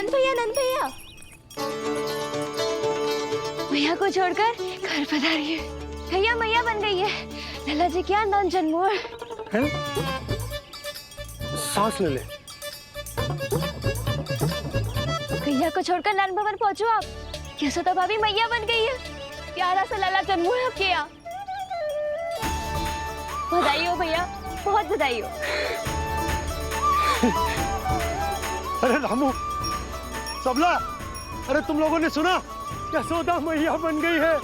नंद भैया मैया को छोड़कर घर पधारी है। भैया मैया बन गई है। लल्ला जी क्या नंद जन्मोर है? सांस ले ले। भैया को छोड़कर नंद भवन पहुंचो आप। यशोदा भाभी मैया बन गई है। प्यारा सा लल्ला जन्मोर आपके यहाँ। बधाई हो भैया, बहुत बधाई हो। अरे रामू, सबला, अरे तुम लोगों ने सुना? यशोदा मैया बन गई है।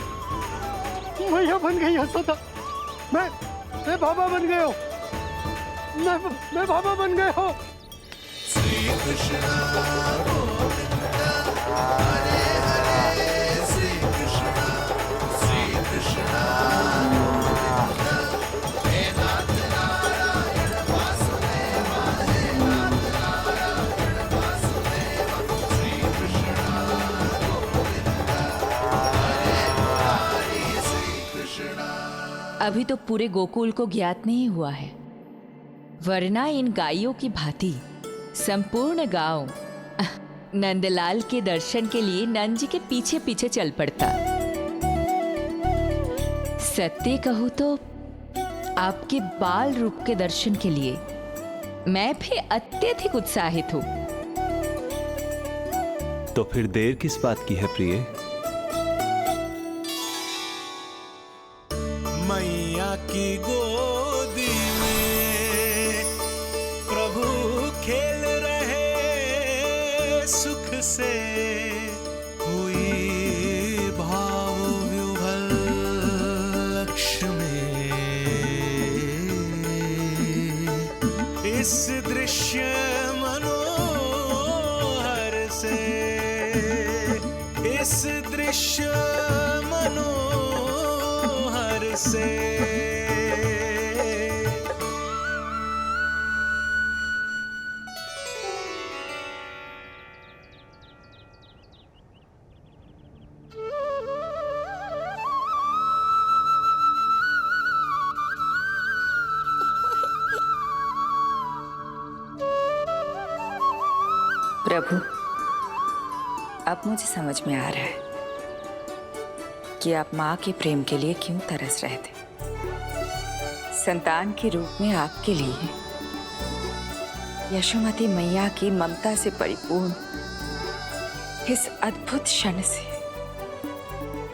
मैया बन गई यशोदा। मैं बाबा बन गया हूँ। मैं बाबा बन गया हूँ। श्री कृष्ण गोविंदा हरे हरे श्री कृष्ण गोविंदा हे नाथ नारायण वासुदेव हे नाथ नारायण वासुदेव श्री कृष्ण गोविंदा हरे हरे श्री कृष्ण। अभी तो पूरे गोकुल को ज्ञात नहीं हुआ है, वरना इन गायों की भांति संपूर्ण गांव नंदलाल के दर्शन के लिए नंद जी के पीछे पीछे चल पड़ता। सत्य कहूं तो आपके बाल रूप के दर्शन के लिए मैं भी अत्यधिक उत्साहित हूं। तो फिर देर किस बात की है प्रिय? मैया की गोदी में प्रभु खेल रहे सुख से, हुई भाव विह्वल लक्ष्मी। इस दृश्य मनोहर से, इस दृश्य मनोहर से प्रभु, अब मुझे समझ में आ रहा है कि आप माँ के प्रेम के लिए क्यों तरस रहे थे। संतान के रूप में आपके लिए यशोमती मैया की ममता से परिपूर्ण इस अद्भुत क्षण से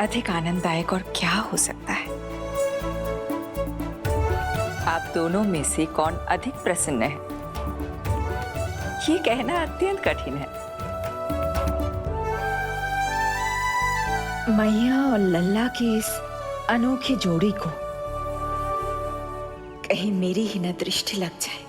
अधिक आनंददायक और क्या हो सकता है। आप दोनों में से कौन अधिक प्रसन्न है, ये कहना अत्यंत कठिन है। मैया और लल्ला की इस अनोखी जोड़ी को कहीं मेरी ही न दृष्टि लग जाए।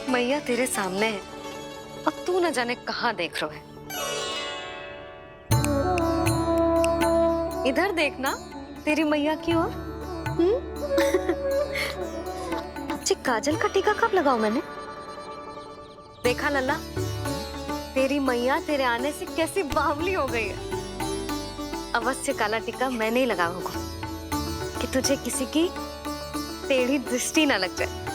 मैया तेरे सामने है और तू न जाने कहाँ देख रहा है। इधर देखना तेरी मैया की ओर। अच्छी काजल का टीका कब लगाऊं मैंने? देखा लल्ला, तेरी मैया तेरे आने से कैसी बावली हो गई है। अवश्य काला टीका मैंने ही लगाया होगा कि तुझे किसी की टेढ़ी दृष्टि ना लग जाए।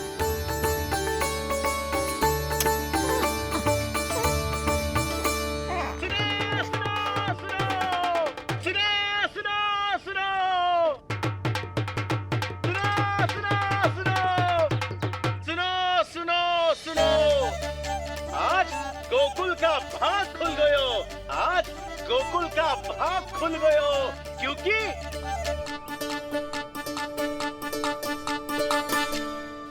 गोकुल का भाग खुल गयो। आज गोकुल का भाग खुल गयो,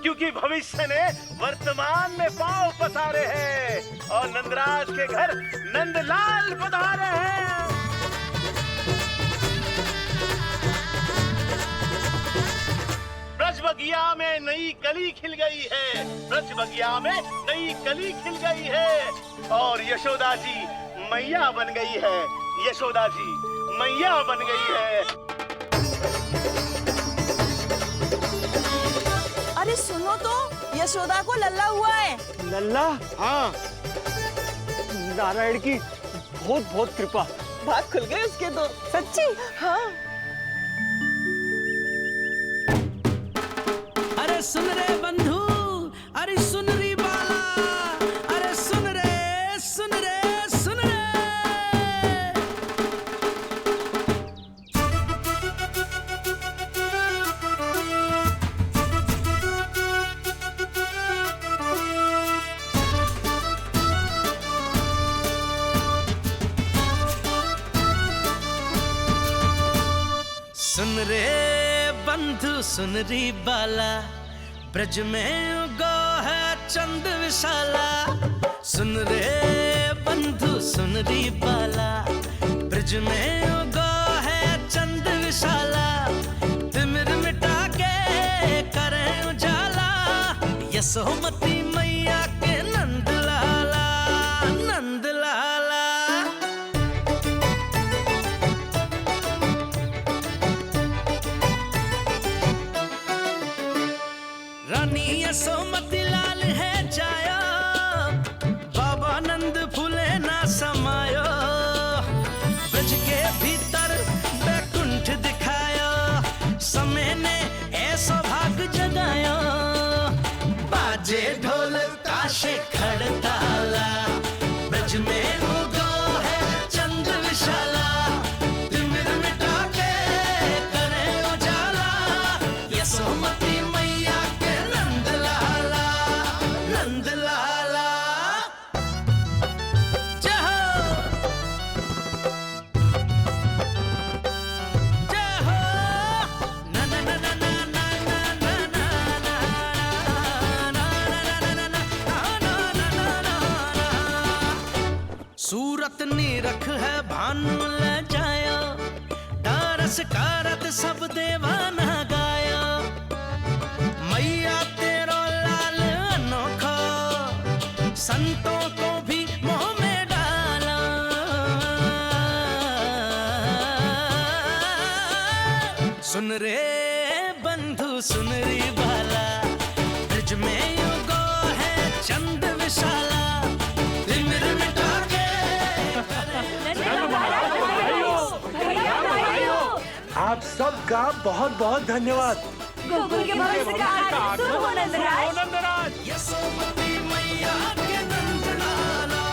क्योंकि भविष्य ने वर्तमान में पांव पसारे हैं और नंदराज के घर नंदलाल पधारे हैं। ब्रज बगिया में नई कली खिल गई है। ब्रज बगिया में नई कली खिल गई है और यशोदा जी मैया बन गई है। यशोदा जी मैया बन गई है। अरे सुनो तो, यशोदा को लल्ला हुआ है। लल्ला? हाँ, नारायण की बहुत बहुत कृपा। भाग खुल गए उसके तो। सच्ची? हाँ। अरे सुन रे बंधु, अरे सुन री बाला, अरे सुन रे, सुन रे, सुन रे। सुन रे बंधु सुन री बाला, ब्रज में उगो है चंद विशाला। सुन रे बंधु सुन री बाला, ब्रज में उगो है चंद विशाला। तिमिर मिटा के करें उजाला, यशोमती मैया के नंद लाला, नंद लाला। रानी यशोमती लाल है जायो, बाबा नंद फूले ना समायो। ब्रज के भीतर बैकुंठ दिखायो, समय ने ऐसा भाग जगायो। बाजे ढोल ताशे खड़ताला, ब्रज में उगो है चंद विशाला। तिमिर मिटा के करे उजाला, यशोमती मैया के नंद लाला, नंद लाला। जय हो, जय हो। ना ना ना ना ना ना ना ना ना ना ना ना ना ना। सूरत निरख है भानु ले जायो, दारस कारत सब देवाना गायो। मैया तेरो लाल अनोखा, संतों को भी मोह में डाला। सुन रे बंधु सुन री बाला, ब्रज में युगो है चंद विशाला। तिमिर मिटा के आप सबका बहुत बहुत धन्यवाद। गोकुल के भवन का आरंभ शुरू हो नंदराज। यशोमती मैया के नंद लाला।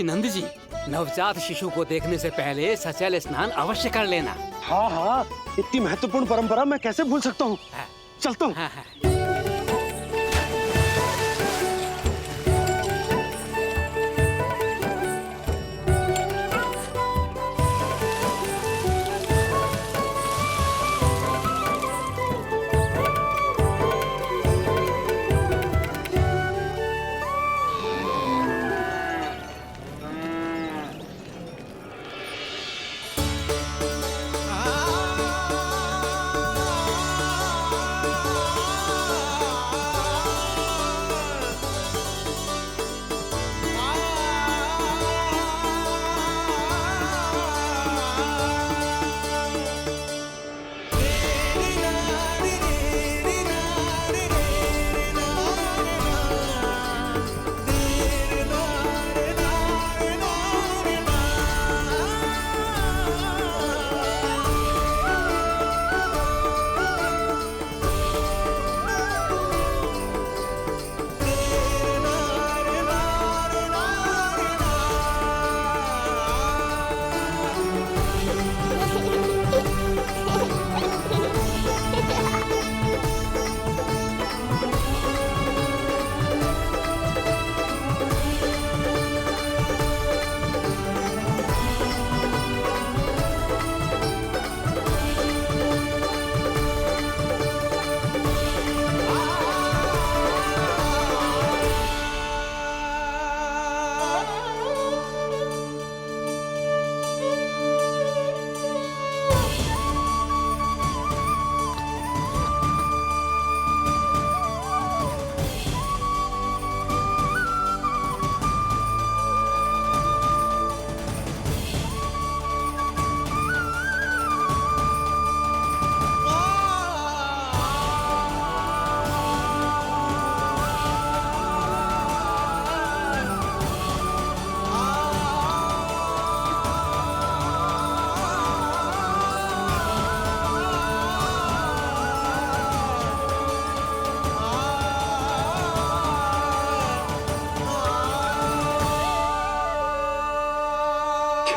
नंद जी, नवजात शिशु को देखने से पहले सचैल स्नान अवश्य कर लेना। हाँ हाँ, इतनी महत्वपूर्ण परंपरा मैं कैसे भूल सकता हूँ। चलता हूँ। हाँ हाँ।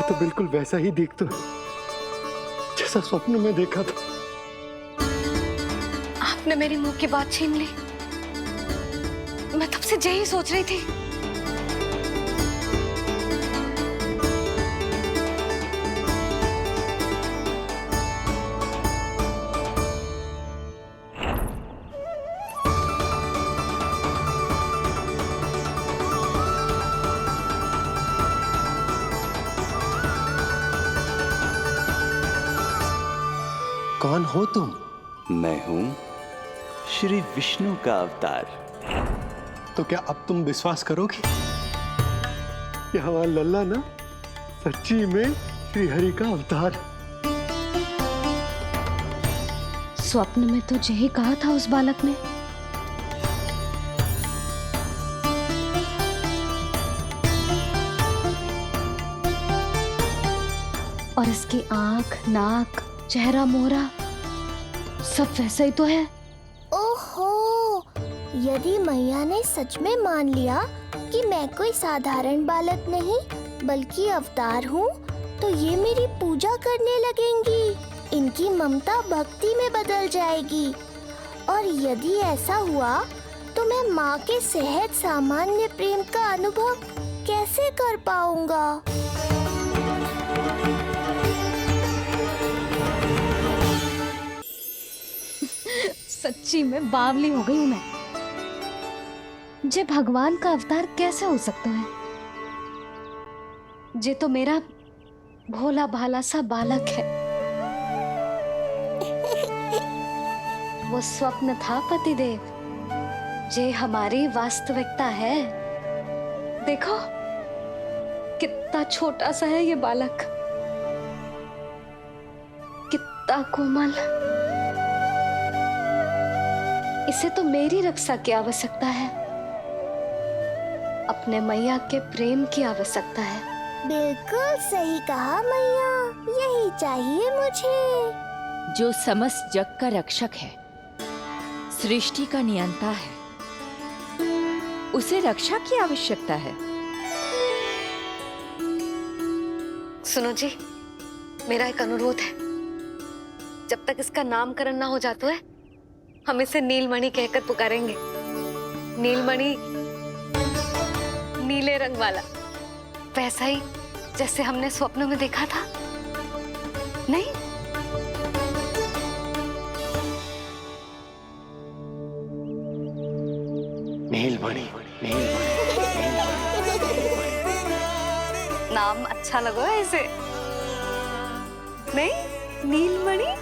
तो बिल्कुल वैसा ही दिखता है जैसा स्वप्न में देखा था। आपने मेरी मुंह की बात छीन ली। मैं तब से यही सोच रही थी। कौन हो तुम? मैं हूं श्री विष्णु का अवतार। तो क्या अब तुम विश्वास करोगे कि हमारा लल्ला ना सच्ची में श्री हरि का अवतार है? स्वप्न में तो यही कहा था उस बालक ने। और इसकी आंख, नाक, चेहरा, मोहरा सब वैसा ही तो है। ओहो, यदि मैया ने सच में मान लिया कि मैं कोई साधारण बालक नहीं बल्कि अवतार हूँ, तो ये मेरी पूजा करने लगेंगी। इनकी ममता भक्ति में बदल जाएगी। और यदि ऐसा हुआ तो मैं माँ के सहज सामान्य प्रेम का अनुभव कैसे कर पाऊंगा? सच्ची में बावली हो गई हूँ मैं। जे भगवान का अवतार कैसे हो सकता है? जे तो मेरा भोला भाला सा बालक है। वो स्वप्न था पतिदेव, जे हमारी वास्तविकता है। देखो कितना छोटा सा है ये बालक, कितना कोमल। इसे तो मेरी रक्षा की आवश्यकता है, अपने मैया के प्रेम की आवश्यकता है। बिल्कुल सही कहा मैया, यही चाहिए मुझे। जो समस्त जग का रक्षक है, सृष्टि का नियंता है, उसे रक्षा की आवश्यकता है। सुनो जी, मेरा एक अनुरोध है। जब तक इसका नामकरण ना हो जाता है, हम इसे नीलमणि कहकर पुकारेंगे। नीलमणि, नीले रंग वाला, वैसा ही जैसे हमने स्वप्न में देखा था। नहीं? नीलमणि, नाम अच्छा लगा है इसे, नहीं? नीलमणि।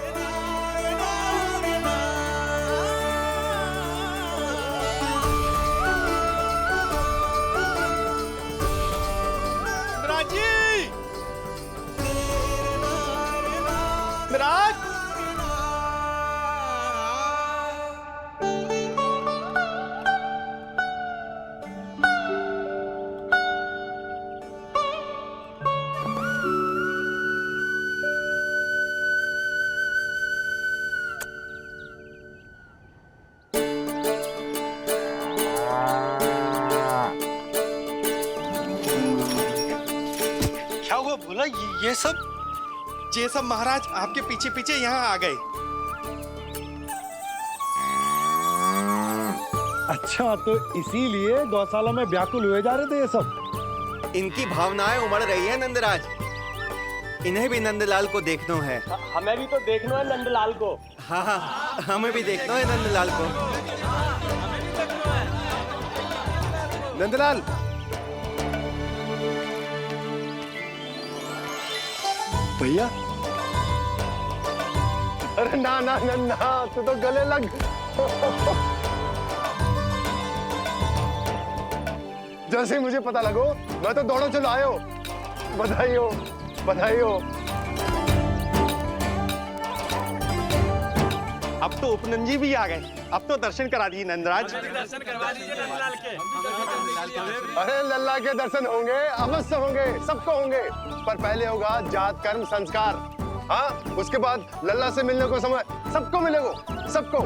बोला ये सब महाराज आपके पीछे पीछे यहाँ आ गए। अच्छा, तो इसीलिए गौशाला में व्याकुल हुए जा रहे थे ये सब? इनकी भावनाएं उमड़ रही है नंदराज। इन्हें भी नंदलाल को देखना है। हमें भी तो देखना है नंदलाल को। हाँ हाँ, हमें भी देखना है नंदलाल को। नंदलाल, भैया, अरे ना ना ना ना, तू तो गले लग। जैसे ही मुझे पता लगो मैं तो दौड़ो चलो आयो। बधाई हो, बधाई हो। अब तो उपनंजी भी आ गए। अब तो दर्शन करा दिए नंदराज। दर्शन करवा दीजिए नंदलाल के। अरे लल्ला के दर्शन होंगे, अवश्य होंगे, सबको होंगे। पर पहले होगा जात कर्म संस्कार। हाँ, उसके बाद लल्ला से मिलने को समय सबको मिलेगा, सबको।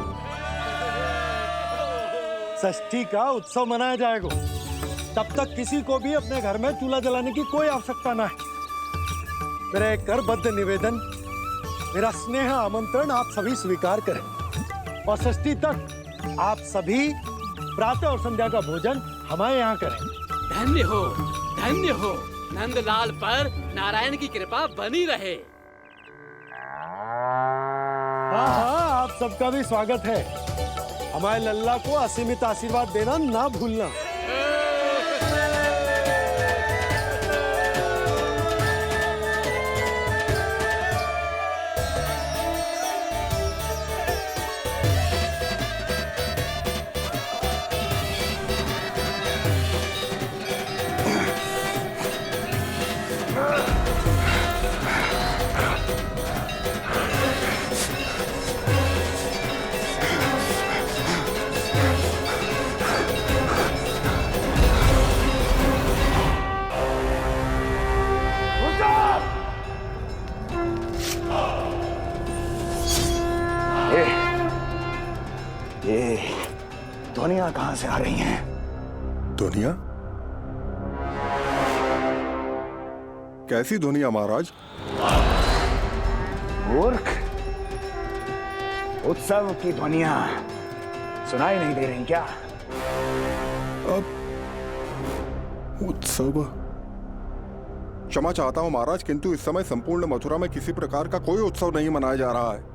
षष्ठी का उत्सव मनाया जाएगा। तब तक किसी को भी अपने घर में चूल्हा जलाने की कोई आवश्यकता ना है। मेरा एक करबद्ध निवेदन, मेरा स्नेह आमंत्रण आप सभी स्वीकार करें और षष्ठी तक आप सभी प्रातः और संध्या का भोजन हमारे यहाँ करें। धन्य हो नंदलाल पर नारायण की कृपा बनी रहे। हाँ हाँ, आप सबका भी स्वागत है। हमारे लल्ला को असीमित आशीर्वाद देना ना भूलना। ये ध्वनियां कहां से आ रही हैं? ध्वनियां? कैसी ध्वनियां महाराज? मूर्ख, उत्सव की ध्वनियां सुनाई नहीं दे रही क्या? अब उत्सव? क्षमा चाहता हूं महाराज, किंतु इस समय संपूर्ण मथुरा में किसी प्रकार का कोई उत्सव नहीं मनाया जा रहा है।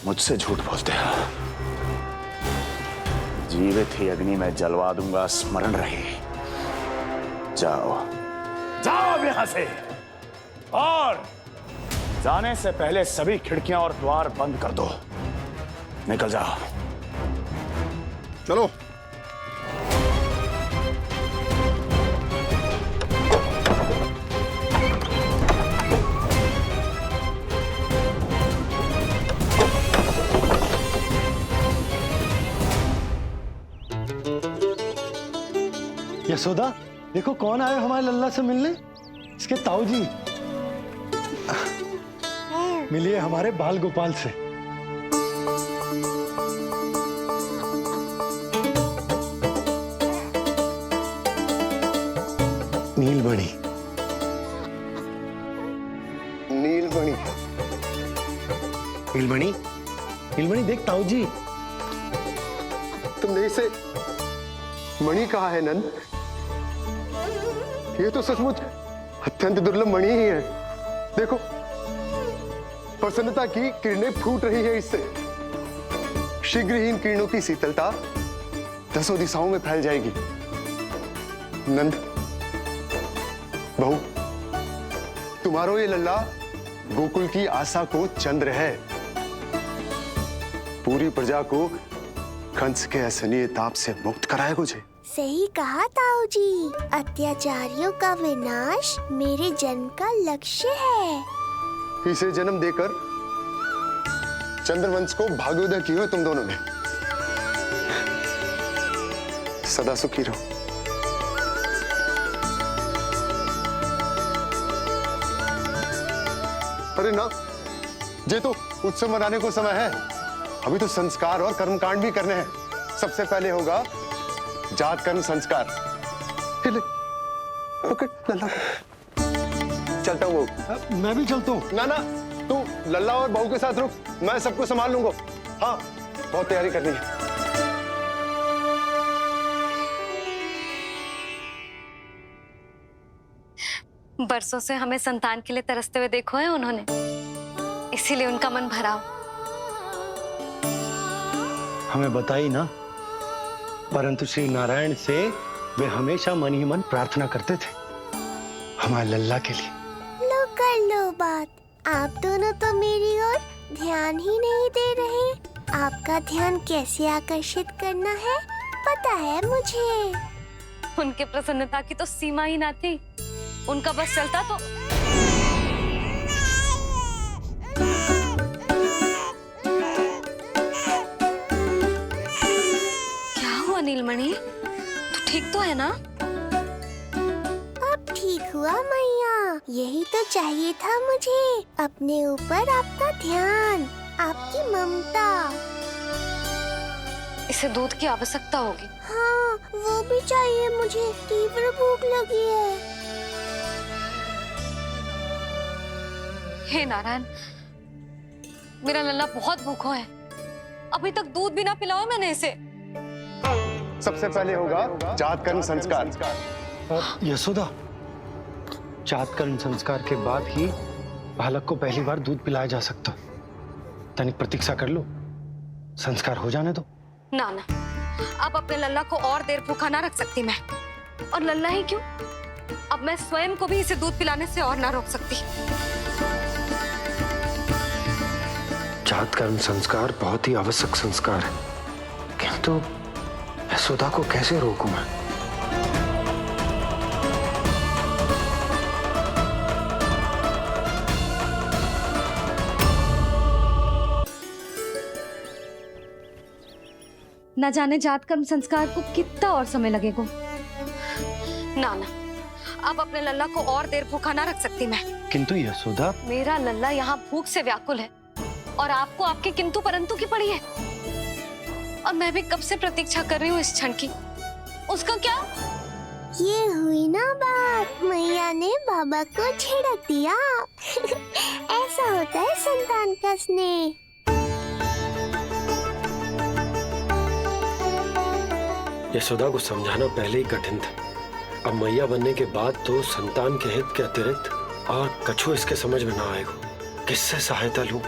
मुझसे झूठ बोलते हो। जीवित ही अग्नि में जलवा दूंगा, स्मरण रहे। जाओ जाओ अब यहां से, और जाने से पहले सभी खिड़कियां और द्वार बंद कर दो। निकल जाओ। चलो। यशोदा, देखो कौन आए हमारे लल्ला से मिलने। इसके ताऊ जी। मिलिए हमारे बाल गोपाल से। नीलमणि, नीलमणि, नीलमणि, नीलमणि देख ताऊ जी। तुमने इसे मणि कहा है नंद? ये तो सचमुच अत्यंत दुर्लभ मणि ही है। देखो, प्रसन्नता की किरणें फूट रही है इससे। शीघ्र ही इन किरणों की शीतलता दसों दिशाओं में फैल जाएगी। नंद, बहू, तुम्हारो ये लल्ला गोकुल की आशा को चंद्र है। पूरी प्रजा को कंस के असहनीय ताप से मुक्त कराएगा मुझे। सही कहा ताऊ जी, अत्याचारियों का विनाश मेरे जन्म का लक्ष्य है। इसे जन्म देकर चंद्रवंश को भाग्योदय की हो तुम दोनों ने। सदा सुखी रहो। अरे ना, ये तो उत्सव मनाने को समय है। अभी तो संस्कार और कर्मकांड भी करने हैं। सबसे पहले होगा जात कर्म संस्कार। लल्ला, चलता हूँ। मैं भी चलता हूँ। ना ना, तू लल्ला और बहू के साथ रुक, मैं सबको संभाल लूंगा। हाँ, बहुत तैयारी करनी है। बरसों से हमें संतान के लिए तरसते हुए देखो है उन्होंने, इसीलिए उनका मन भरा। हमें बताई ना, परंतु श्री नारायण से वे हमेशा मन ही मन प्रार्थना करते थे हमारे लल्ला के लिए। लो कर लो बात। आप दोनों तो मेरी ओर ध्यान ही नहीं दे रहे। आपका ध्यान कैसे आकर्षित करना है पता है मुझे। उनके प्रसन्नता की तो सीमा ही ना थी। उनका बस चलता तो क्या हुआ नीलमणि, तू ठीक तो है ना? अब ठीक हुआ मैया। यही तो चाहिए था मुझे, अपने ऊपर आपका ध्यान, आपकी ममता। इसे दूध की आवश्यकता होगी। हाँ, वो भी चाहिए मुझे, तीव्र भूख लगी है। हे नारायण, मेरा लल्ला बहुत भूखा है, अभी तक दूध भी ना पिलाओ मैंने इसे। सबसे पहले होगा जात कर्म संस्कार। यशोदा, जात कर्म संस्कार के बाद ही बालक को पहली बार दूध पिलाया जा सकता। तनिक प्रतीक्षा कर लो, संस्कार हो जाने दो। ना ना, अब अपने लल्ला को और देर भूखा ना रख सकती मैं। और लल्ला ही क्यों, अब मैं स्वयं को भी इसे दूध पिलाने से और ना रोक सकती। जात कर्म संस्कार बहुत ही आवश्यक संस्कार है, किंतु यशोदा को कैसे रोकूं मैं? न जाने जात कर्म संस्कार को कितना और समय लगेगा। ना ना, अब अपने लल्ला को और देर भूखा ना रख सकती मैं। किंतु यशोदा, मेरा लल्ला यहाँ भूख से व्याकुल है और आपको आपके किंतु परंतु की पड़ी है। और मैं भी कब से प्रतीक्षा कर रही हूँ इस क्षण की। उसका क्या? ये हुई ना बात, मैया ने बाबा को छिड़क दिया। ऐसा होता है संतान का स्नेह। यशोदा को समझाना पहले ही कठिन था, अब मैया बनने के बाद तो संतान के हित के अतिरिक्त और कछु इसके समझ में ना आएगा। किससे सहायता लूं?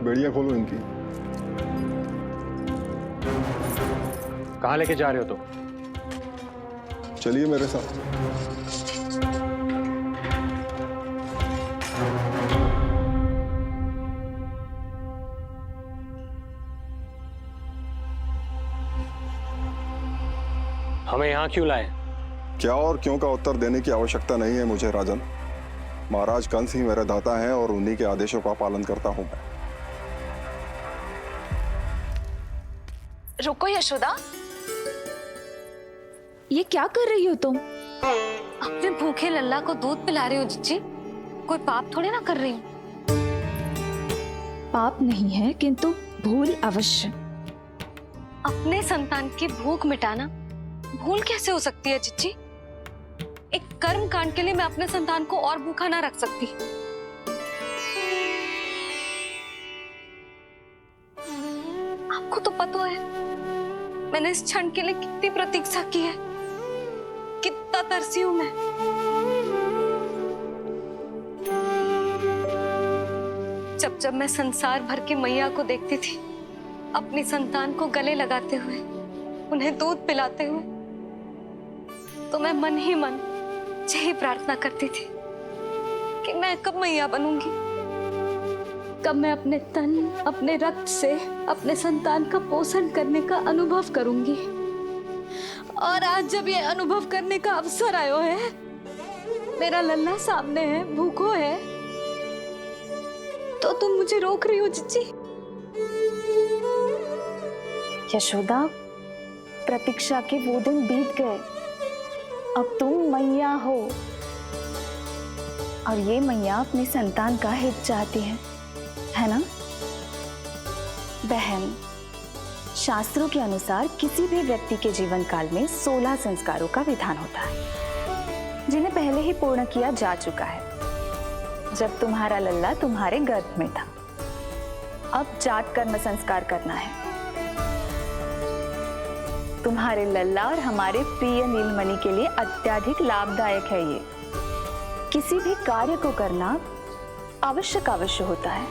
बेड़ियां खोलो इनकी। कहाँ लेके जा रहे हो तुम? चलिए मेरे साथ। हमें यहाँ क्यों लाए? क्या और क्यों का उत्तर देने की आवश्यकता नहीं है मुझे राजन। महाराज कंस ही मेरे दाता हैं और उन्हीं के आदेशों का पालन करता हूं मैं। रुको यशोदा, ये क्या कर रही हो तुम? अपने भूखे लल्ला को दूध पिला रही हो जिज्जी। कोई पाप थोड़ी ना कर रही हूँ। पाप नहीं है, किंतु भूल अवश्य। अपने संतान की भूख मिटाना भूल कैसे हो सकती है जिज्जी? एक कर्म कांड के लिए मैं अपने संतान को और भूखा ना रख सकती। आपको तो पता है मैंने इस क्षण के लिए कितनी प्रतीक्षा की है, कितना तरसी हूं मैं। जब जब मैं संसार भर की मैया को देखती थी अपनी संतान को गले लगाते हुए, उन्हें दूध पिलाते हुए, तो मैं मन ही मन यही प्रार्थना करती थी कि मैं कब मैया बनूंगी, कब मैं अपने तन अपने रक्त से अपने संतान का पोषण करने का अनुभव करूंगी। और आज जब ये अनुभव करने का अवसर आयो है, मेरा लल्ला सामने है, भूखो है, तो तुम मुझे रोक रही हो जिज्जी। यशोदा, प्रतीक्षा के वो दिन बीत गए, अब तुम मैया हो और ये मैया अपने संतान का हित चाहती है ना? बहन, शास्त्रों के अनुसार किसी भी व्यक्ति के जीवन काल में 16 संस्कारों का विधान होता है, जिन्हें पहले ही पूर्ण किया जा चुका है जब तुम्हारा लल्ला तुम्हारे गर्भ में था। अब जात कर्म संस्कार करना है। तुम्हारे लल्ला और हमारे प्रिय नीलमणि के लिए अत्यधिक लाभदायक है ये। किसी भी कार्य को करना अवश्य होता है,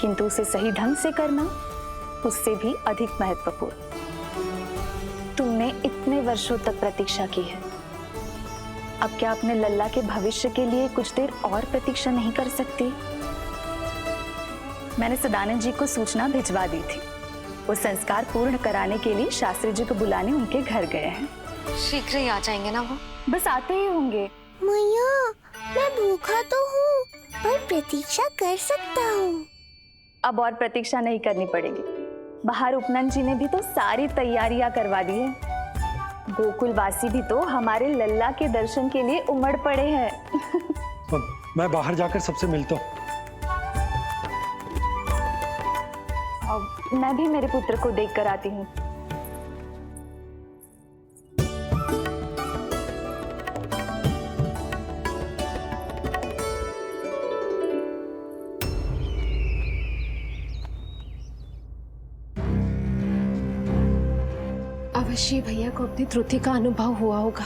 किंतु उसे सही ढंग से करना उससे भी अधिक महत्वपूर्ण। तुमने इतने वर्षों तक प्रतीक्षा की है, अब क्या अपने लल्ला के भविष्य के लिए कुछ देर और प्रतीक्षा नहीं कर सकती? मैंने सदानंद जी को सूचना भिजवा दी थी, वो संस्कार पूर्ण कराने के लिए शास्त्री जी को बुलाने उनके घर गए हैं। शीघ्र ही आ जाएंगे ना वो? बस आते ही होंगे। मैया, मैं भूखा तो हूँ, पर प्रतीक्षा कर सकता हूँ। अब और प्रतीक्षा नहीं करनी पड़ेगी। बाहर उपनंद जी ने भी तो सारी तैयारियां करवा दी है। गोकुलवासी भी तो हमारे लल्ला के दर्शन के लिए उमड़ पड़े हैं। मैं बाहर जाकर सबसे मिलता हूँ। मैं भी मेरे पुत्र को देख कर आती हूँ। अवश्य भैया को अपनी त्रुटि का अनुभव हुआ होगा,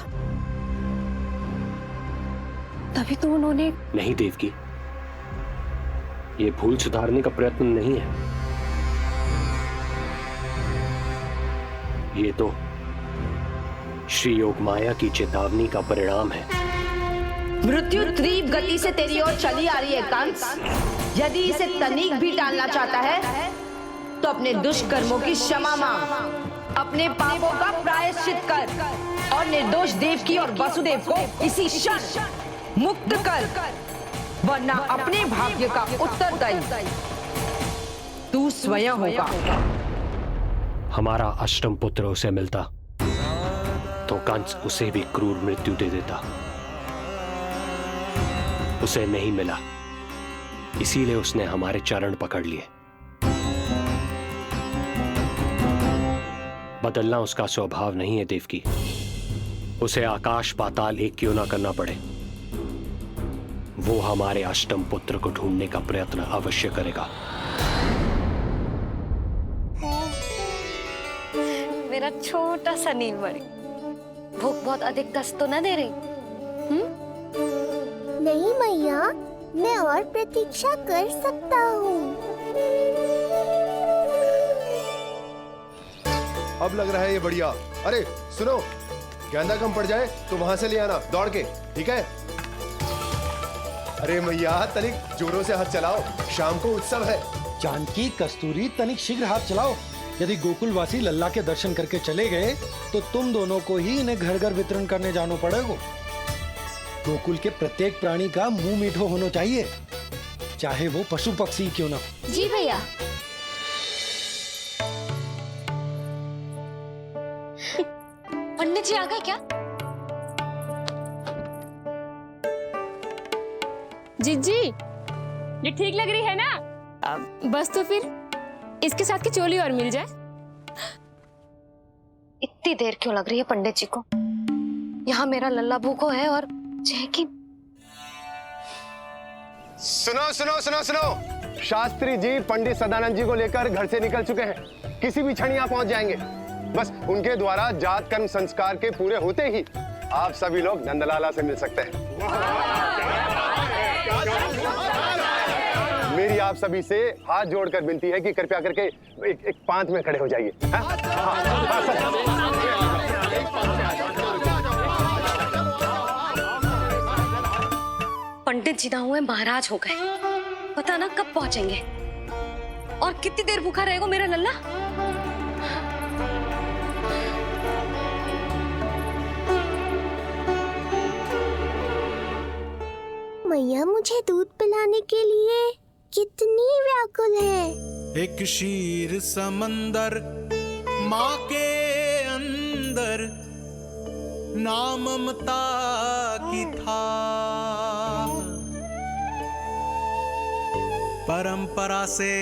तभी तो उन्होंने। नहीं देवकी, ये भूल सुधारने का प्रयत्न नहीं है, ये तो श्री योग माया की चेतावनी का परिणाम है। मृत्यु तीव्र गति से तेरी ओर चली आ रही है कंस। यदि इसे तनिक भी टालना चाहता है तो अपने दुष्कर्मों की क्षमा मांग, अपने पापों का प्रायश्चित कर और निर्दोष देवकी और वसुदेव को इसी क्षण मुक्त कर, वरना अपने भाग्य का उत्तरदायी तू स्वयं होगा। हमारा अष्टम पुत्र उसे मिलता तो कंस उसे भी क्रूर मृत्यु दे देता। उसे नहीं मिला, इसीलिए उसने हमारे चरण पकड़ लिए। बदलना उसका स्वभाव नहीं है देवकी। उसे आकाश पाताल एक क्यों ना करना पड़े, वो हमारे अष्टम पुत्र को ढूंढने का प्रयत्न अवश्य करेगा। मेरा छोटा सा नीलमणि, भूख बहुत अधिक कष्ट तो न दे रही? नहीं मैया, मैं और प्रतीक्षा कर सकता हूँ। अब लग रहा है ये बढ़िया। अरे सुनो, गेंदा कम पड़ जाए तो वहां से ले आना दौड़ के, ठीक है? अरे मैया तनिक जोरों से हाथ चलाओ, शाम को उत्सव है। जानकी, कस्तूरी, तनिक शीघ्र हाथ चलाओ। यदि गोकुलवासी लल्ला के दर्शन करके चले गए तो तुम दोनों को ही इन्हें घर घर वितरण करने जाना पड़ेगा। गोकुल के प्रत्येक प्राणी का मुंह मीठो होना चाहिए, चाहे वो पशु पक्षी क्यों ना। जी भैया। पंडित जी आ गए क्या? जीजी, ये ठीक लग रही है ना? बस तो फिर इसके साथ की चोली और मिल जाए। इतनी देर क्यों लग रही है पंडित जी को? यहाँ मेरा लल्ला भूखो है और जय की। सुनो सुनो सुनो सुनो, शास्त्री जी पंडित सदानंद जी को लेकर घर से निकल चुके हैं। किसी भी क्षण यहाँ पहुंच जाएंगे। बस उनके द्वारा जात कर्म संस्कार के पूरे होते ही आप सभी लोग नंदलाला से मिल सकते हैं। मेरी आप सभी से हाथ जोड़कर विनती है कि कृपया करके एक पांत में खड़े हो जाइए। पंडित जी ना हुए महाराज हो गए, पता ना कब पहुंचेंगे और कितनी देर भूखा रहेगा मेरा लल्ला। मैया मुझे दूध पिलाने के लिए कितनी व्याकुल है। एक शीर समंदर माँ के अंदर, ना ममता की था, परंपरा से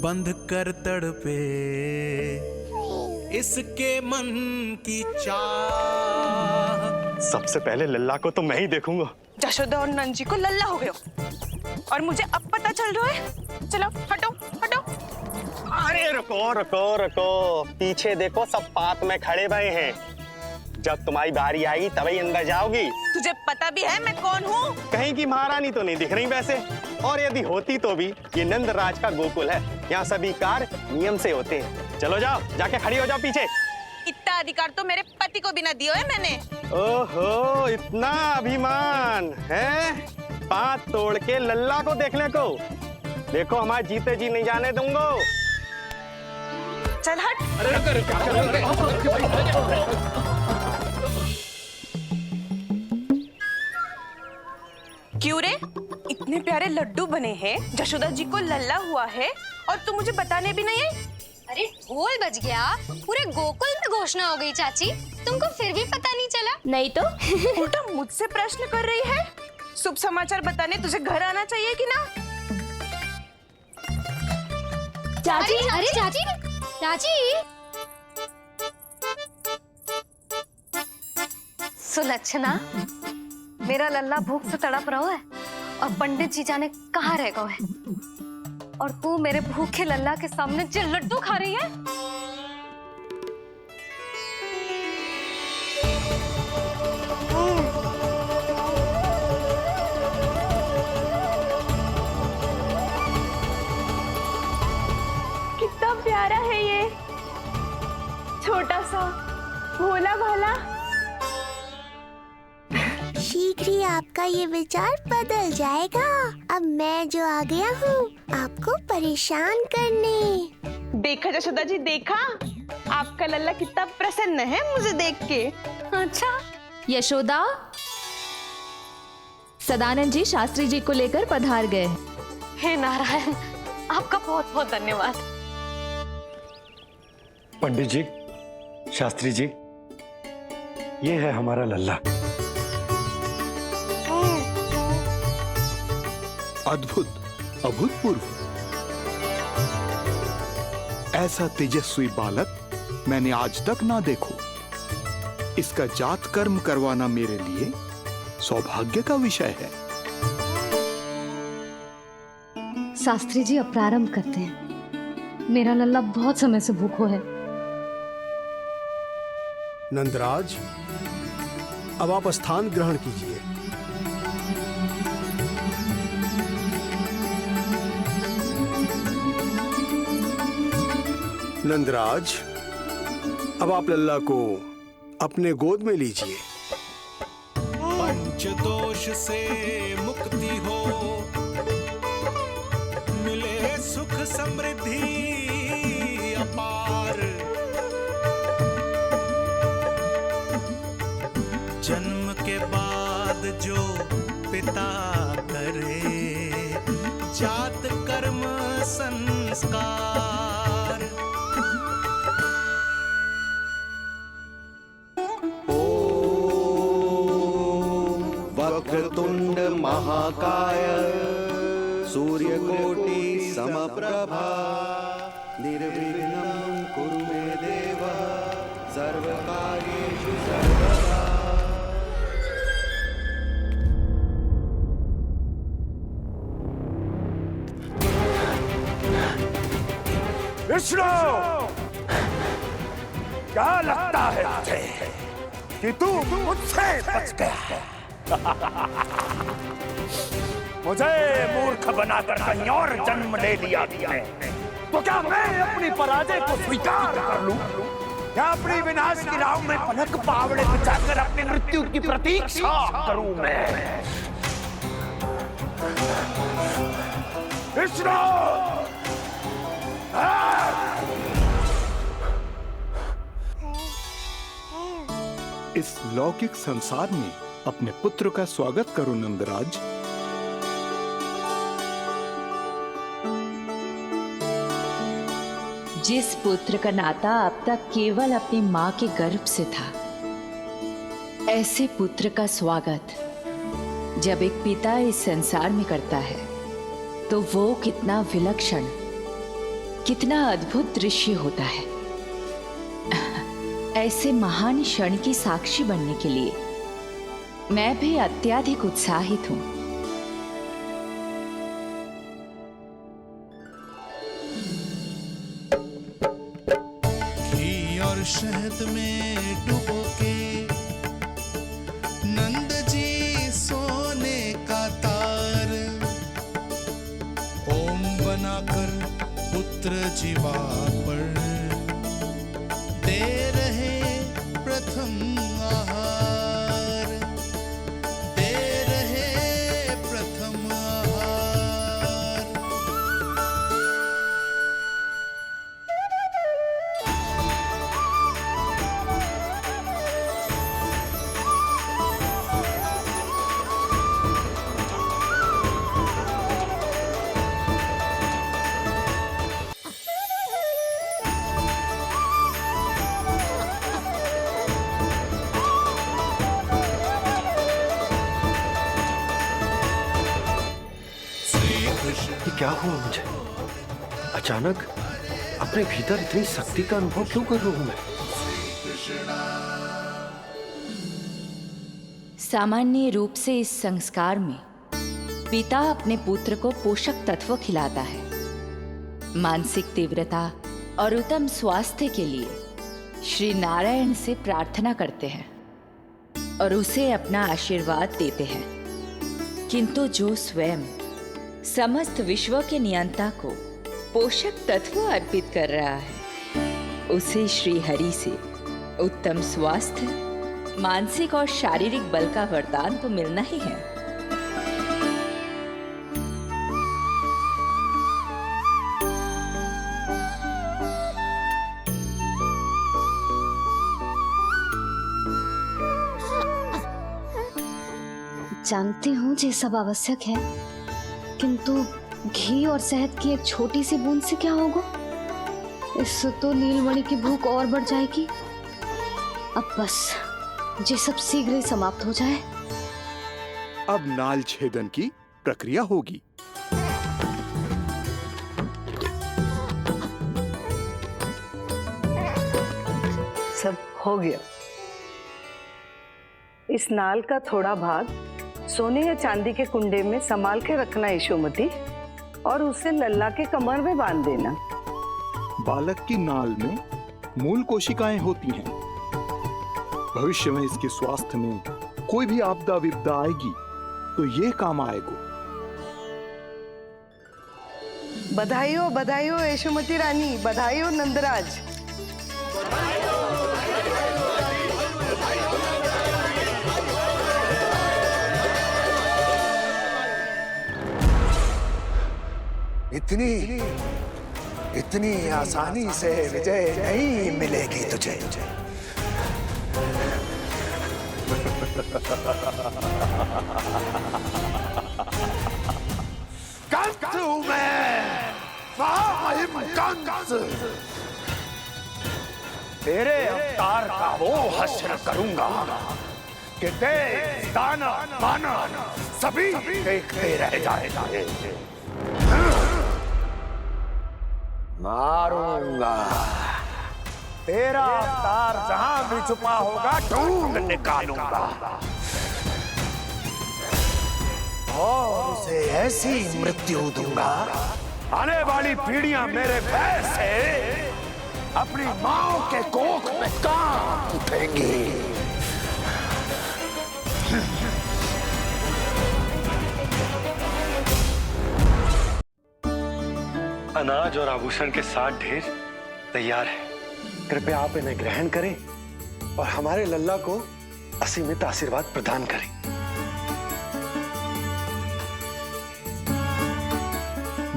बंध कर तड़पे इसके मन की चाह। सबसे पहले लल्ला को तो मैं ही देखूंगा। जशोदा और नंद जी को लल्ला हो गयो और मुझे अब पता चल रहा है। चलो हटो हटो। अरे रुको रुको रुको, पीछे देखो, सब पात में खड़े भये हैं। जब तुम्हारी बारी आएगी तभी अंदर जाओगी। तुझे पता भी है मैं कौन हूँ? कहीं की महारानी तो नहीं दिख रही वैसे, और यदि होती तो भी ये नंदराज का गोकुल है, यहाँ सभी कार्य नियम से होते हैं। चलो जाओ, जाके खड़ी हो जाओ पीछे। इतना अधिकार तो मेरे पति को भी ना दिया है मैंने। ओहो, इतना अभिमान है? पात तोड़ के लल्ला को देखने को। देखो हमारे जीते जी नहीं जाने दूंगा। चल हट। क्यों रे, इतने प्यारे लड्डू बने हैं, यशोदा जी को लल्ला हुआ है और तुम मुझे बताने भी नहीं है। अरे ढोल बज गया, पूरे गोकुल में घोषणा हो गई चाची, तुमको फिर भी पता नहीं चला? नहीं तो उल्टा मुझसे प्रश्न कर रही है। शुभ समाचार बताने तुझे घर आना चाहिए कि ना? चाची, अरे चाची, चाची। सुलक्षणा, मेरा लल्ला भूख से तड़प रहा है और पंडित जी जाने कहाँ रह गए हैं, और तू मेरे भूखे लल्ला के सामने जो लड्डू खा रही है। कितना प्यारा है ये, छोटा सा भोला भाला। शीघ्र ही आपका ये विचार बदल जाएगा। अब मैं जो आ गया हूँ आपको परेशान करने। देखा यशोदा जी, देखा आपका लल्ला कितना प्रसन्न है मुझे देख के। अच्छा यशोदा, सदानंद जी शास्त्री जी को लेकर पधार गए। हे नारायण, आपका बहुत बहुत धन्यवाद। पंडित जी, शास्त्री जी, ये है हमारा लल्ला। अद्भुत, अभूतपूर्व। ऐसा तेजस्वी बालक मैंने आज तक ना देखो। इसका जात कर्म करवाना मेरे लिए सौभाग्य का विषय है। शास्त्री जी, अब प्रारंभ करते हैं। मेरा लल्ला बहुत समय से भूखो है। नंदराज, अब आप स्थान ग्रहण कीजिए। नंदराज, अब आप लल्ला को अपने गोद में लीजिए। पंच दोष से मुक्ति हो, मिले सुख समृद्धि अपार। जन्म के बाद जो पिता करे, जात कर्म संस्कार। वक्रतुंड महाकाय, सूर्यकोटि समप्रभा, निर्विघ्नं कुरु मे देव, सर्वकार्येषु सर्वदा। विष्णु, क्या लगता है तुझे कि तू मुझसे बच गया है? मुझे मूर्ख बनाकर कहीं और जन्म ले लिया तुमने, तो क्या मैं अपनी पराजय को स्वीकार कर लूं? क्या अपनी विनाश की राह में पलक पावड़े बिछाकर अपनी मृत्यु की प्रतीक्षा करूं मैं? विष्णु, इस लौकिक संसार में अपने पुत्र का स्वागत करो नंदराज। जिस पुत्र का नाता अब तक केवल अपनी मां के गर्भ से था, ऐसे पुत्र का स्वागत जब एक पिता इस संसार में करता है तो वो कितना विलक्षण, कितना अद्भुत दृश्य होता है। ऐसे महान क्षण की साक्षी बनने के लिए मैं भी अत्यधिक उत्साहित हूं। घी और शहद में डुबो के नंद जी सोने का तार, ओम बनाकर पुत्र जीवा पर दे रहे प्रथम आहार, दे रहे प्रथम आहार। क्या हुआ मुझे? अचानक अपने भीतर इतनी शक्ति का अनुभव क्यों कर रहा हूं मैं? सामान्य रूप से इस संस्कार में पिता अपने पुत्र को पोषक तत्व खिलाता है। मानसिक तीव्रता और उत्तम स्वास्थ्य के लिए श्री नारायण से प्रार्थना करते हैं और उसे अपना आशीर्वाद देते हैं। किंतु जो स्वयं समस्त विश्व के नियंता को पोषक तत्व अर्पित कर रहा है, उसे श्री हरि से उत्तम स्वास्थ्य, मानसिक और शारीरिक बल का वरदान तो मिलना ही है। जानती हूँ ये सब आवश्यक है, किंतु घी और शहद की एक छोटी सी बूंद से क्या होगा? इससे तो नीलमणि की भूख और बढ़ जाएगी। अब बस ये सब शीघ्र ही समाप्त हो जाए। अब नाल छेदन की प्रक्रिया होगी। सब हो गया। इस नाल का थोड़ा भाग सोने या चांदी के कुंडे में संभाल के रखना यशोमती, और उसे लल्ला के कमर में बांध देना। बालक की नाल में मूल कोशिकाएं होती हैं। भविष्य में इसके स्वास्थ्य में कोई भी आपदा विपदा आएगी तो ये काम आएगा। बधाई हो यशोमती रानी, बधाई हो नंदराज। इतनी आसानी से विजय नहीं मिलेगी तुझे। कंस हूं मैं, कंस। तेरे अवतार का वो हश्र करूंगा कि देश, दानव, मानव सभी देखते रह जाएंगे। मारूंगा तेरा अवतार, जहां भी छुपा होगा ढूंढ निकालूंगा और उसे ऐसी मृत्यु दूंगा, आने वाली पीढ़ियां मेरे भय से अपनी मां के कोख में कांप उठेंगी। अनाज और आभूषण के 7 ढेर तैयार है। कृपया आप इन्हें ग्रहण करें और हमारे लल्ला को असीमित आशीर्वाद प्रदान करें।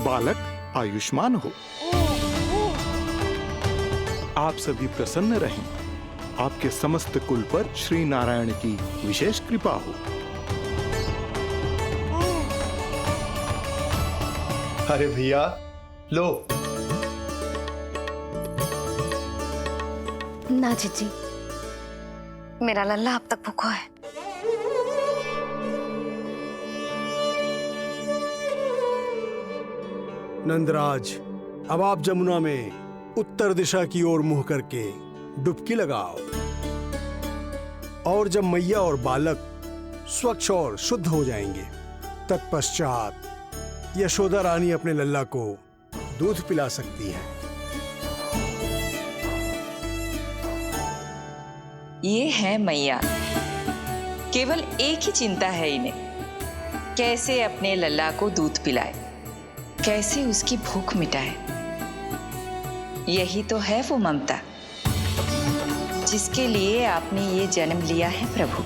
बालक आयुष्मान हो। आप सभी प्रसन्न रहें। आपके समस्त कुल पर श्री नारायण की विशेष कृपा हो। अरे भैया लो। ना जीजी, मेरा लल्ला अब तक भूखा है। नंदराज, अब आप जमुना में उत्तर दिशा की ओर मुंह करके डुबकी लगाओ, और जब मैया और बालक स्वच्छ और शुद्ध हो जाएंगे, तत्पश्चात यशोदा रानी अपने लल्ला को दूध पिला सकती है। ये है मैया, केवल एक ही चिंता है इन्हें, कैसे अपने लल्ला को दूध पिलाए, कैसे उसकी भूख मिटाए। यही तो है वो ममता जिसके लिए आपने ये जन्म लिया है प्रभु।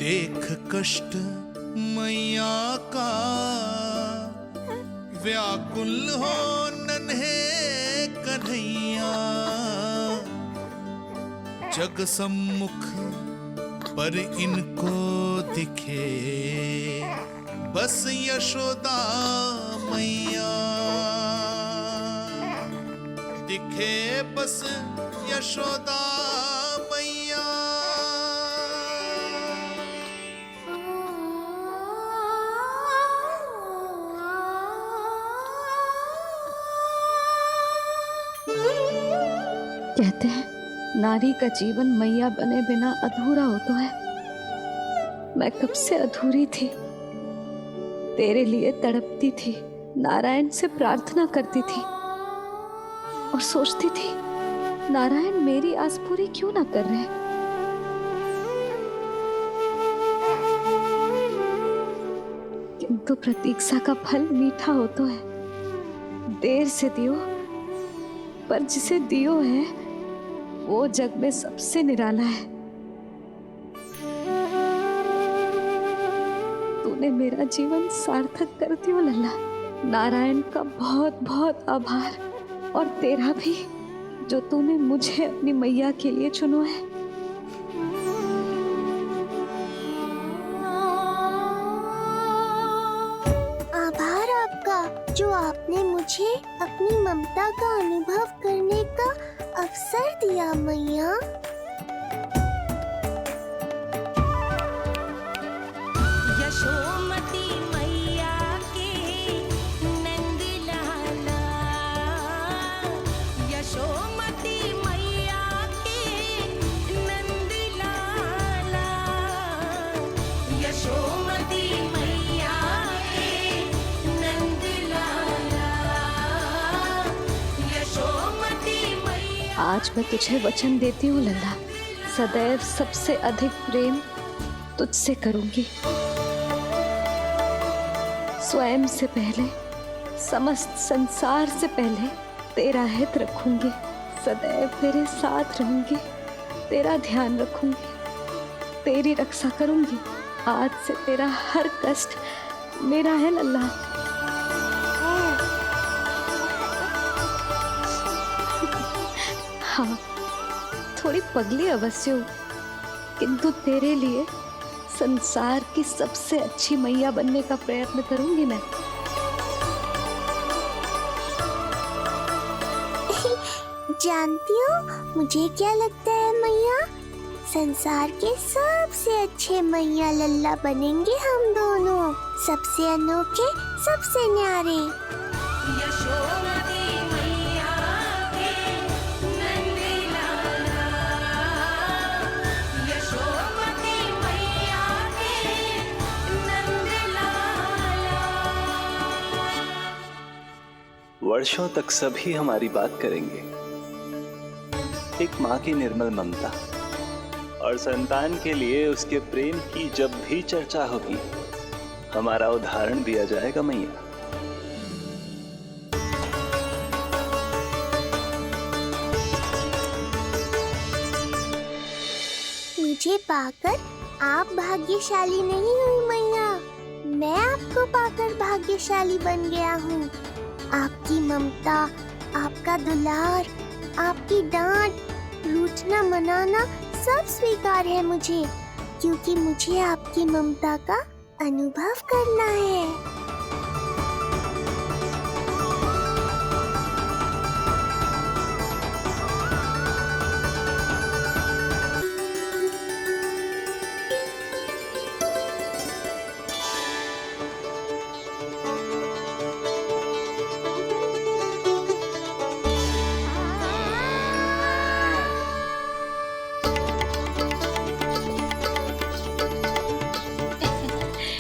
देख कष्ट मैया का, व्याकुल हो नन्हे कन्हैया। जग सम्मुख पर इनको दिखे बस यशोदा मैया, दिखे बस यशोदा मैया। कहते हैं नारी का जीवन मैया बने बिना अधूरा होता है। मैं कब से अधूरी थी, तेरे लिए तड़पती थी, नारायण से प्रार्थना करती थी और सोचती थी नारायण मेरी आस पूरी क्यों ना कर रहे। किंतु प्रतीक्षा का फल मीठा होता है। देर से दियो पर जिसे दियो है वो जग में सबसे निराला है। तूने मेरा जीवन सार्थक कर दियो लल्ला। नारायण का बहुत बहुत आभार, और तेरा भी जो तूने मुझे अपनी मैया के लिए चुना है। आभार आपका जो आपने मुझे अपनी ममता का अनुभव करने का अवसर दिया मैया। यशोमती मैया के नंद लाला, यशोमती मैया के नंद लाला, यशोमती मैया के नंद लाला, यशोमती मैया। आज मैं तुझे वचन देती हूँ लल्ला, सदैव सबसे अधिक प्रेम तुझसे करूंगी। स्वयं से पहले, समस्त संसार से पहले तेरा हित रखूंगी। सदैव तेरे साथ रहूंगी, तेरा ध्यान रखूंगी, तेरी रक्षा करूंगी। आज से तेरा हर कष्ट मेरा है लल्ला। हाँ, थोड़ी पगली अवश्य हूँ, किंतु तेरे लिए संसार की सबसे अच्छी मैया बनने का प्रयत्न करूंगी मैं। जानती हो मुझे क्या लगता है मैया, संसार के सबसे अच्छे मैया लल्ला बनेंगे हम दोनों, सबसे अनोखे, सबसे न्यारे। यशोमती मैया के नंद लाला, यशोमती मैया के नंद लाला। वर्षों तक सभी हमारी बात करेंगे। एक माँ की निर्मल ममता और संतान के लिए उसके प्रेम की जब भी चर्चा होगी, हमारा उदाहरण दिया जाएगा मैया। मुझे पाकर आप भाग्यशाली नहीं हुई मैया, मैं आपको पाकर भाग्यशाली बन गया हूँ। आपकी ममता, आपका दुलार, आपकी डांट, रूठना मनाना सब स्वीकार है मुझे, क्योंकि मुझे आपकी ममता का अनुभव करना है।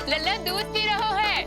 लल्ला दूध पी रहो है,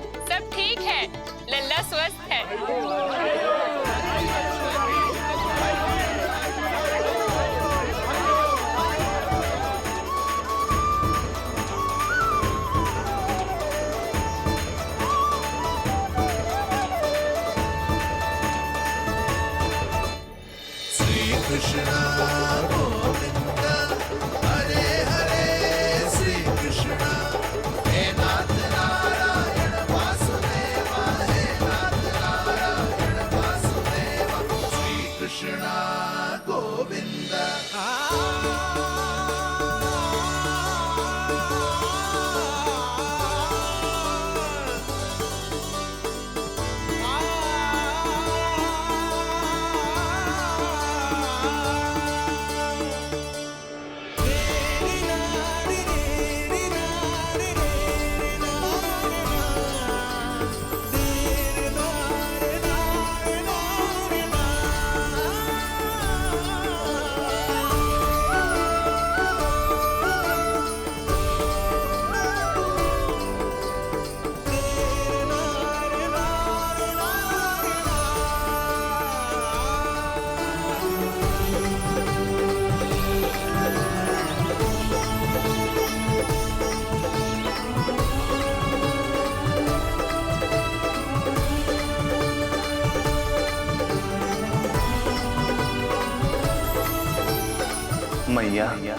मैया,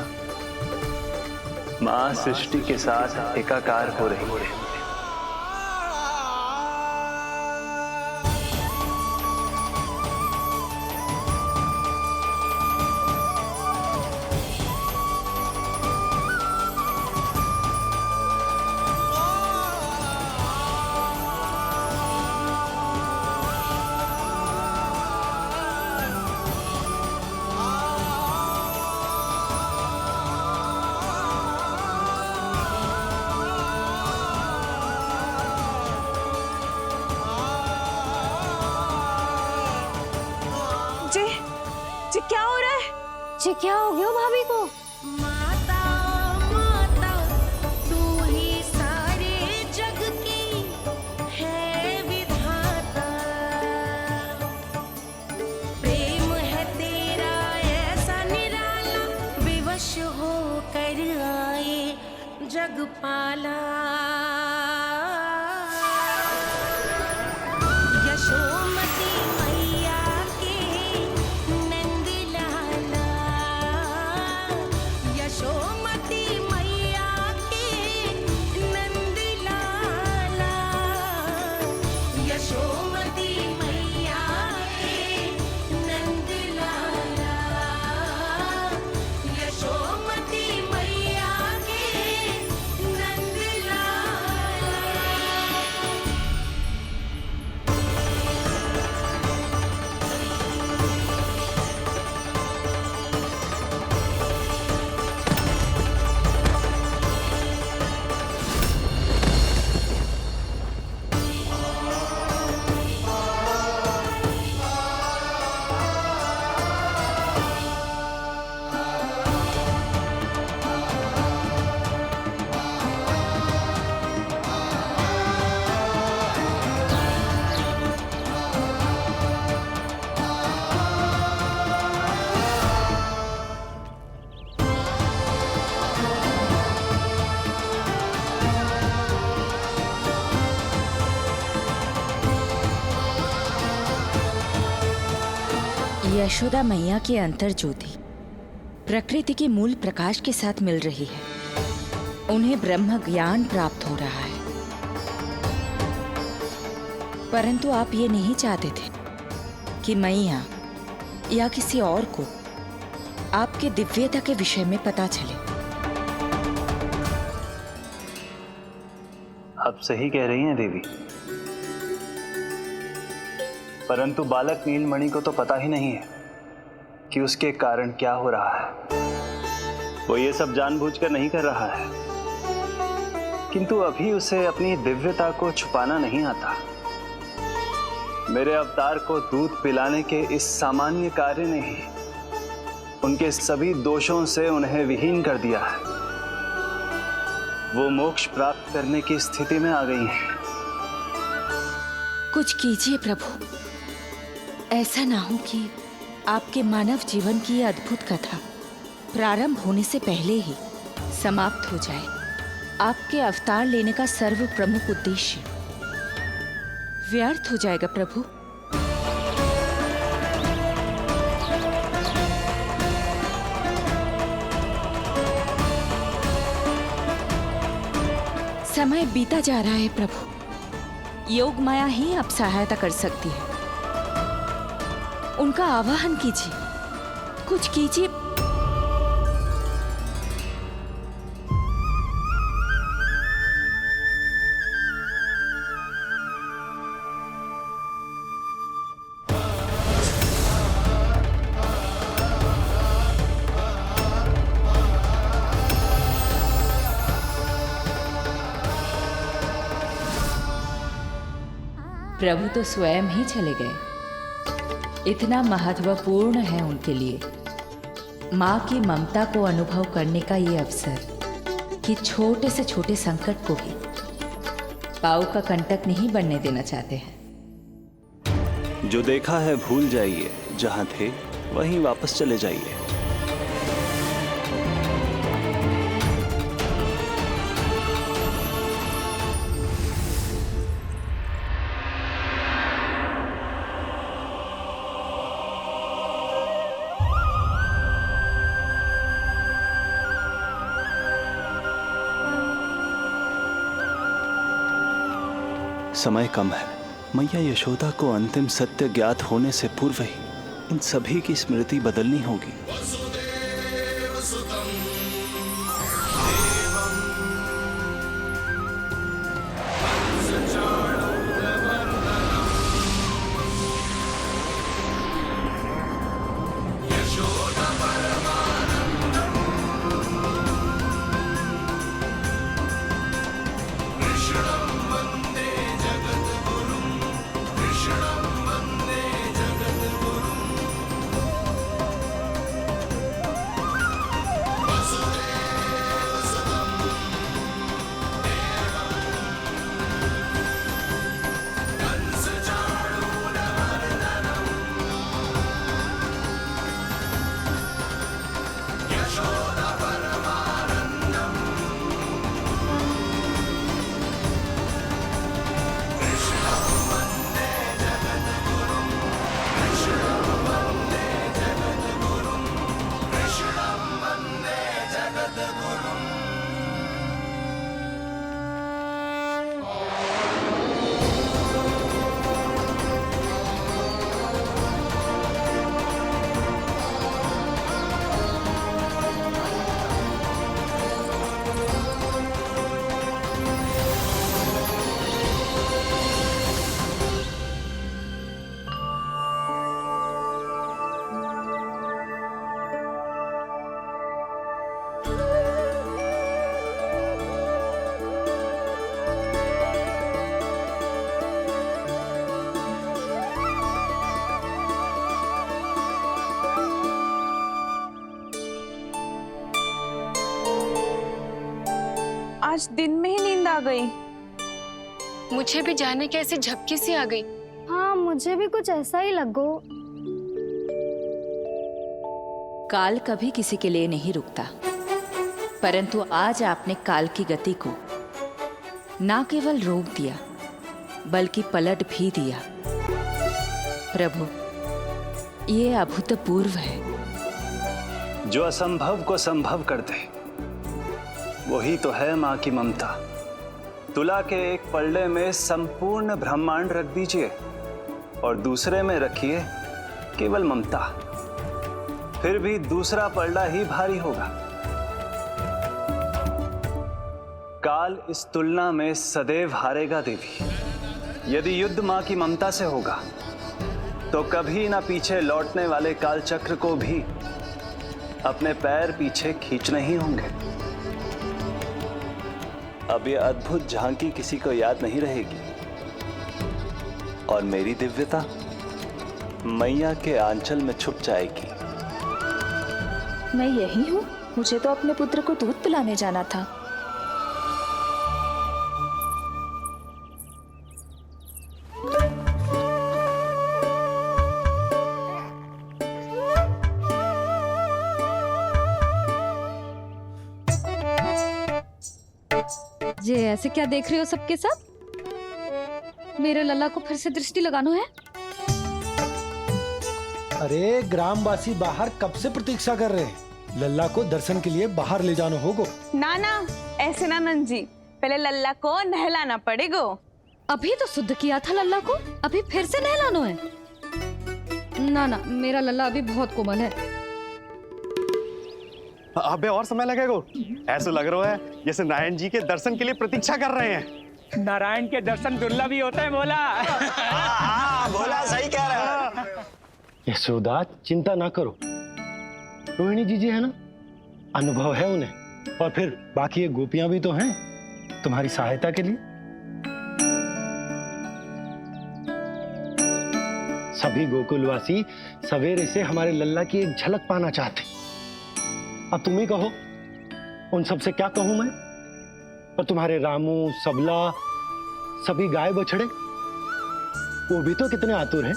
माँ सृष्टि के साथ एकाकार हो रही है। जी क्या हो रहा है? जी क्या हो गया भाभी को? माता माता तू ही सारे जग की है विधाता, प्रेम है तेरा ऐसा निराला, विवश हो कर आए जग पाला। यशोमती मैया के नंद लाला, यशोमती मैया के नंद लाला, यशोमती मैया के नंद लाला, यशोमती मैया के नंद लाला। यशोदा मैया की अंतर ज्योति प्रकृति के मूल प्रकाश के साथ मिल रही है। उन्हें ब्रह्म ज्ञान प्राप्त हो रहा है, परंतु आप ये नहीं चाहते थे कि मैया या किसी और को आपके दिव्यता के विषय में पता चले। आप सही कह रही हैं देवी, परंतु बालक नीलमणि को तो पता ही नहीं है कि उसके कारण क्या हो रहा है। वो ये सब जानबूझकर नहीं कर रहा है, किंतु अभी उसे अपनी दिव्यता को छुपाना नहीं आता। मेरे अवतार को दूध पिलाने के इस सामान्य कार्य ने ही उनके सभी दोषों से उन्हें विहीन कर दिया है। वो मोक्ष प्राप्त करने की स्थिति में आ गई हैं। कुछ कीजिए प्रभु, ऐसा ना हो कि आपके मानव जीवन की यह अद्भुत कथा प्रारंभ होने से पहले ही समाप्त हो जाए। आपके अवतार लेने का सर्व प्रमुख उद्देश्य व्यर्थ हो जाएगा प्रभु। समय बीता जा रहा है प्रभु, योग माया ही अब सहायता कर सकती है। उनका आवाहन कीजिए, कुछ कीजिए। प्रभु तो स्वयं ही चले गए। इतना महत्वपूर्ण है उनके लिए माँ की ममता को अनुभव करने का ये अवसर कि छोटे से छोटे संकट को भी पाँव का कंटक नहीं बनने देना चाहते हैं। जो देखा है भूल जाइए, जहां थे वहीं वापस चले जाइए। समय कम है। मैया यशोदा को अंतिम सत्य ज्ञात होने से पूर्व ही इन सभी की स्मृति बदलनी होगी। आज दिन में ही नींद आ गई। मुझे भी जाने के ऐसी झपकी सी आ गई। हाँ, मुझे भी कुछ ऐसा ही लगो। काल कभी किसी के लिए नहीं रुकता, परंतु आज आपने काल की गति को ना केवल रोक दिया बल्कि पलट भी दिया। प्रभु, ये अभूतपूर्व है। जो असंभव को संभव कर दे वही तो है माँ की ममता। तुला के एक पल्ले में संपूर्ण ब्रह्मांड रख दीजिए और दूसरे में रखिए केवल ममता, फिर भी दूसरा पल्ला ही भारी होगा। काल इस तुलना में सदैव हारेगा देवी। यदि युद्ध माँ की ममता से होगा तो कभी ना पीछे लौटने वाले काल चक्र को भी अपने पैर पीछे खींचने ही होंगे। अब यह अद्भुत झांकी किसी को याद नहीं रहेगी और मेरी दिव्यता मैया के आंचल में छुप जाएगी। मैं यही हूँ। मुझे तो अपने पुत्र को दूध पिलाने जाना था। ये ऐसे क्या देख रहे हो सबके सब? मेरे लल्ला को फिर से दृष्टि लगाना है? अरे ग्रामवासी बाहर कब से प्रतीक्षा कर रहे हैं। लल्ला को दर्शन के लिए बाहर ले जाना होगा। ना ना, ऐसे ना नंद जी, पहले लल्ला को नहलाना पड़ेगा। अभी तो शुद्ध किया था लल्ला को, अभी फिर से नहलाना है? ना ना, मेरा लल्ला अभी बहुत कोमल है। अबे और समय लगेगा। ऐसा लग रहा है जैसे नारायण जी के दर्शन के लिए प्रतीक्षा कर रहे हैं। नारायण के दर्शन दुर्लभ ही होता है। बोला बोला, सही कह रहा है। यशोदा, चिंता ना करो। रोहिणी जी है ना, अनुभव है उन्हें। और फिर बाकी ये गोपियां भी तो हैं तुम्हारी सहायता के लिए। सभी गोकुलवासी सवेरे से हमारे लल्ला की एक झलक पाना चाहते। अब तुम ही कहो, उन सब से क्या कहूं मैं? और तुम्हारे रामू, सबला, सभी गाय बछड़े, वो भी तो कितने आतुर हैं।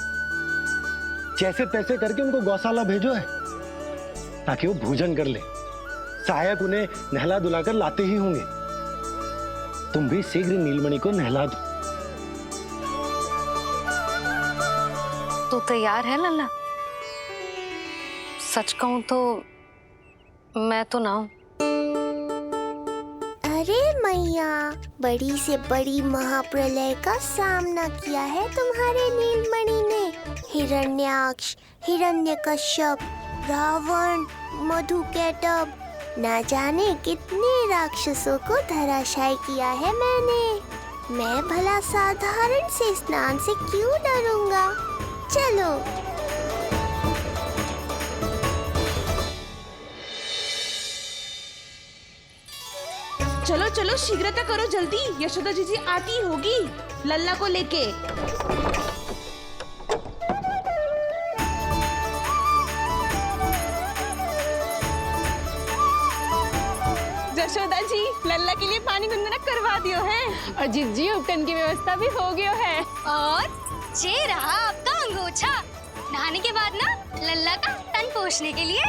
जैसे तैसे करके उनको गौशाला भेजो है ताकि वो भोजन कर ले। सहायक उन्हें नहला धुलाकर लाते ही होंगे। तुम भी शीघ्र नीलमणि को नहला दो। तो तैयार है लल्ला? सच कहूं तो मैं तो ना हूं। अरे मैया, बड़ी से बड़ी महाप्रलय का सामना किया है तुम्हारे नीलमणि ने। हिरण्याक्ष, हिरण्यकश्यप, रावण, मधुकैटभ, ना जाने कितने राक्षसों को धराशायी किया है मैंने। मैं भला साधारण से स्नान से क्यों डरूंगा? चलो। चलो चलो शीघ्रता करो जल्दी, यशोदा जी आती होगी लल्ला को लेके। यशोदा जी लल्ला के लिए पानी गुनगुना करवा दियो है और जी उपटन की व्यवस्था भी हो गयो है। और ये रहा आपका अंगोछा। नहाने के बाद ना लल्ला का तन पोंछने के लिए।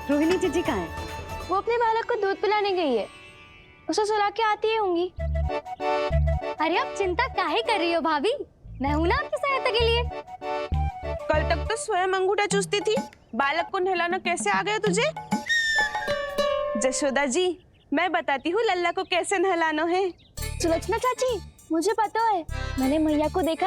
रोहिणी जीजी कहाँ है? वो अपने बालक को दूध पिलाने गई है, उसे सुला के आती होंगी। अरे आप चिंता काहे कर रही हो भाभी, मैं हूं ना आपकी सहायता के लिए। कल तक तो स्वयं अंगूठा चूसती थी, बालक को नहलाना कैसे आ गया तुझे? यशोदा जी मैं बताती हूँ लल्ला को कैसे नहलाना है। सुलक्षणा चाची मुझे पता है, मैंने मैया को देखा